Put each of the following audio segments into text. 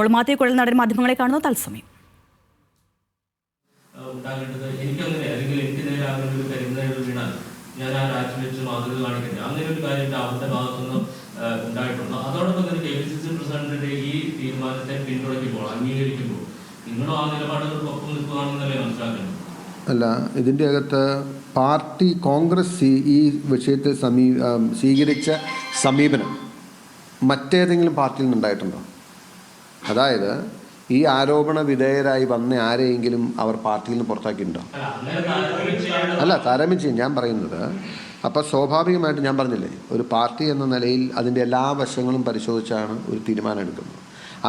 ഇപ്പോൾ മാത്യു കുഴൽനാടൻ മാധ്യമങ്ങളെ കാണുന്നു തത്സമയം. ഞാൻ ആ രാജ്യം വെച്ച് മാതൃക കാണിക്കുന്നത് അങ്ങനെ ഒരു കാര്യം രാഹുലിന്റെ ഭാഗത്തുനിന്ന് ഉണ്ടായിട്ടുണ്ട്. അതോടൊപ്പം തന്നെ KPCC പ്രസിഡന്റിന്റെ ഈ തീരുമാനത്തെ പിന്തുണയ്ക്കുമ്പോൾ അംഗീകരിക്കുമ്പോൾ നിങ്ങളും ആ നിലപാടുകൾക്കൊപ്പം നിൽക്കുകയാണെന്നല്ലേ മനസ്സിലാക്കുന്നത്? അല്ല, ഇതിൻ്റെ അകത്ത് പാർട്ടി കോൺഗ്രസ് ഈ വിഷയത്തിൽ സ്വീകരിച്ച സമീപനം മറ്റേതെങ്കിലും പാർട്ടിയിൽ നിന്നുണ്ടായിട്ടുണ്ടോ? അതായത് ഈ ആരോപണ വിധേയരായി വന്ന ആരെയെങ്കിലും അവർ പാർട്ടിയിൽ നിന്ന് പുറത്താക്കിയിട്ടുണ്ടോ? അല്ല, താരതമ്യം ചെയ്യും ഞാൻ പറയുന്നത്. അപ്പോൾ സ്വാഭാവികമായിട്ട് ഞാൻ പറഞ്ഞില്ലേ, ഒരു പാർട്ടി എന്ന നിലയിൽ അതിൻ്റെ എല്ലാ വശങ്ങളും പരിശോധിച്ചാണ് ഒരു തീരുമാനം എടുക്കുന്നത്.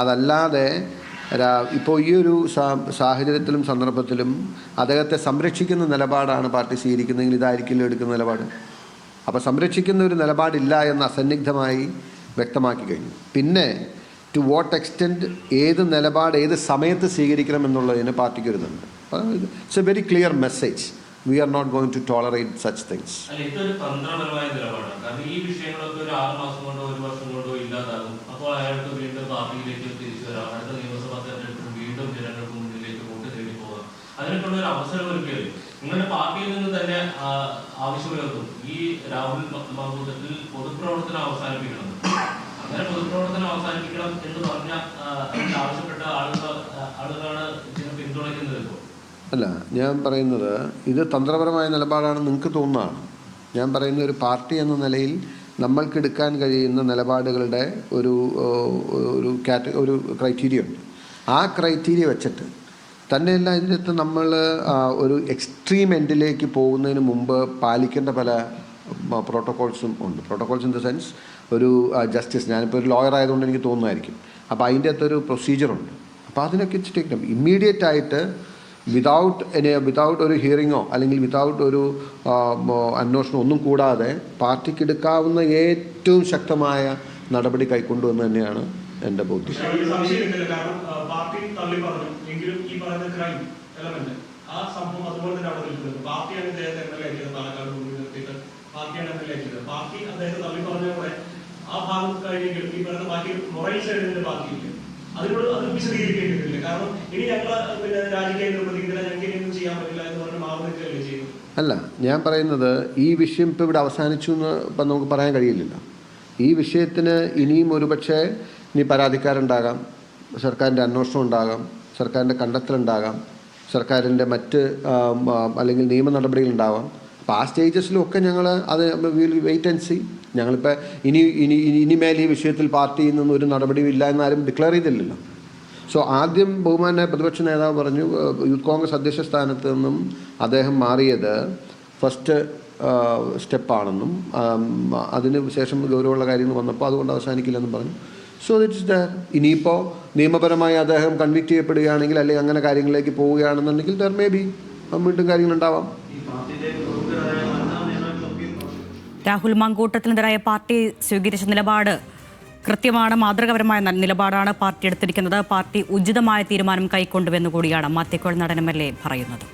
അതല്ലാതെ ഇപ്പോൾ ഈ ഒരു സാഹചര്യത്തിലും സന്ദർഭത്തിലും അദ്ദേഹത്തെ സംരക്ഷിക്കുന്ന നിലപാടാണ് പാർട്ടി സ്വീകരിക്കുന്നതെങ്കിൽ ഇതായിരിക്കില്ല എടുക്കുന്ന നിലപാട്. അപ്പോൾ സംരക്ഷിക്കുന്ന ഒരു നിലപാടില്ല എന്ന് അസന്നിഗ്ധമായി വ്യക്തമാക്കി കഴിഞ്ഞു. പിന്നെ ടു വാട്ട് എക്സ്റ്റെൻറ്റ് ഏത് നിലപാട് ഏത് സമയത്ത് സ്വീകരിക്കണം എന്നുള്ളതിന് പാർട്ടിക്ക് ഒരു ഇതുണ്ട്. It's A very clear message. We are not going to tolerate such things. ഇതൊരു തന്ത്രപരമായ നിലപാടാണ്. കാരണം ഈ വിഷയങ്ങളൊക്കെ ഒരു 6 മാസം കൊണ്ടോ 1 വർഷം കൊണ്ടോ ഇല്ലാതാകും. അപ്പോൾ അയാൾക്ക് വീണ്ടും പാർട്ടിയിലേക്ക് തിരിച്ചു വരാം. അടുത്ത നിയമസഭാ തെരഞ്ഞെടുപ്പിൽ വീണ്ടും ജനങ്ങൾക്ക് മുന്നിലേക്ക് വോട്ട് തേടി പോകാം. അതിനൊക്കെയുള്ള ഒരു അവസരം ഒരുക്കിയത് നിങ്ങളുടെ പാർട്ടിയിൽ നിന്ന് തന്നെ ആവശ്യമുയർത്തും. ഈ രാഹുൽ മാങ്കൂട്ടത്തിൽ പൊതുപ്രവർത്തനം അവസാനിപ്പിക്കണം. അങ്ങനെ പൊതുപ്രവർത്തനം അവസാനിപ്പിക്കണം എന്ന് പറഞ്ഞ ആവശ്യപ്പെട്ട ആളുകളാണ് ഇതിനെ പിന്തുണയ്ക്കുന്നത്. ഇപ്പോൾ അല്ല, ഞാൻ പറയുന്നത് ഇത് തന്ത്രപരമായ നിലപാടാണെന്ന് നിങ്ങൾക്ക് തോന്നുന്നതാണ്. ഞാൻ പറയുന്ന ഒരു പാർട്ടി എന്ന നിലയിൽ നമ്മൾക്കെടുക്കാൻ കഴിയുന്ന നിലപാടുകളുടെ ഒരു ക്രൈറ്റീരിയ ഉണ്ട്. ആ ക്രൈറ്റീരിയ വെച്ചിട്ട് തന്നെയല്ല ഇതിനകത്ത് നമ്മൾ ഒരു എക്സ്ട്രീം എൻഡിലേക്ക് പോകുന്നതിന് മുമ്പ് പാലിക്കേണ്ട പല പ്രോട്ടോകോൾസും ഉണ്ട്. പ്രോട്ടോകോൾസ് ഇൻ ദ സെൻസ് ഒരു ജസ്റ്റിസ്, ഞാനിപ്പോൾ ഒരു ലോയർ ആയതുകൊണ്ട് എനിക്ക് തോന്നുമായിരിക്കും. അപ്പോൾ അതിൻ്റെ അകത്തൊരു പ്രൊസീജിയറുണ്ട്. അപ്പോൾ അതിനൊക്കെ ഇച്ചിട്ടേക്കണം ഇമ്മീഡിയറ്റ് ആയിട്ട് വിതൗട്ട് ഒരു ഹിയറിങ്ങോ അല്ലെങ്കിൽ വിതൗട്ട് ഒരു അന്വേഷണം ഒന്നും കൂടാതെ പാർട്ടിക്ക് എടുക്കാവുന്ന ഏറ്റവും ശക്തമായ നടപടി കൈക്കൊണ്ടുവന്ന് തന്നെയാണ് എൻ്റെ ബോധ്യം. അല്ല, ഞാൻ പറയുന്നത് ഈ വിഷയം ഇപ്പോൾ ഇവിടെ അവസാനിച്ചു എന്ന് ഇപ്പം നമുക്ക് പറയാൻ കഴിയില്ലല്ലോ. ഈ വിഷയത്തിന് ഇനിയും ഒരുപക്ഷെ ഇനി പരാതിക്കാരുണ്ടാകാം, സർക്കാരിൻ്റെ അന്വേഷണം ഉണ്ടാകാം, സർക്കാരിൻ്റെ കണ്ടെത്തലുണ്ടാകാം, സർക്കാരിൻ്റെ മറ്റ് അല്ലെങ്കിൽ നിയമ നടപടികളുണ്ടാവാം. അപ്പോൾ ആ സ്റ്റേജസിലൊക്കെ ഞങ്ങൾ അത് വെയിറ്റ് ആൻഡ് സീ. ഞങ്ങളിപ്പോൾ ഇനിമേൽ ഈ വിഷയത്തിൽ പാർട്ടിയിൽ നിന്നും ഒരു നടപടിയും ഇല്ല എന്നാരും ഡിക്ലെയർ ചെയ്തില്ലല്ലോ. സോ ആദ്യം ബഹുമാന്യ പ്രതിപക്ഷ നേതാവ് പറഞ്ഞു യൂത്ത് കോൺഗ്രസ് അധ്യക്ഷ സ്ഥാനത്ത് നിന്നും അദ്ദേഹം മാറിയത് ഫസ്റ്റ് സ്റ്റെപ്പാണെന്നും അതിന് ശേഷം ഗൗരവമുള്ള കാര്യങ്ങൾ വന്നപ്പോൾ അതുകൊണ്ട് അവസാനിക്കില്ലെന്നും പറഞ്ഞു. So that's that. ഇനിയിപ്പോൾ നിയമപരമായി അദ്ദേഹം കൺവിക്ട് ചെയ്യപ്പെടുകയാണെങ്കിൽ അല്ലെങ്കിൽ അങ്ങനെ കാര്യങ്ങളിലേക്ക് പോവുകയാണെന്നുണ്ടെങ്കിൽ ദർ മേ ബി വീണ്ടും കാര്യങ്ങളുണ്ടാവാം. രാഹുൽ മാങ്കൂട്ടത്തിനെതിരായ പാർട്ടി സ്വീകരിച്ച നിലപാട് കൃത്യമാണ്, മാതൃകാപരമായ നിലപാടാണ് പാർട്ടി എടുത്തിരിക്കുന്നത്. പാർട്ടി ഉചിതമായ തീരുമാനം കൈക്കൊണ്ടുവെന്നു കൂടിയാണ് മാത്യു കുഴൽനാടൻ MLA പറയുന്നത്.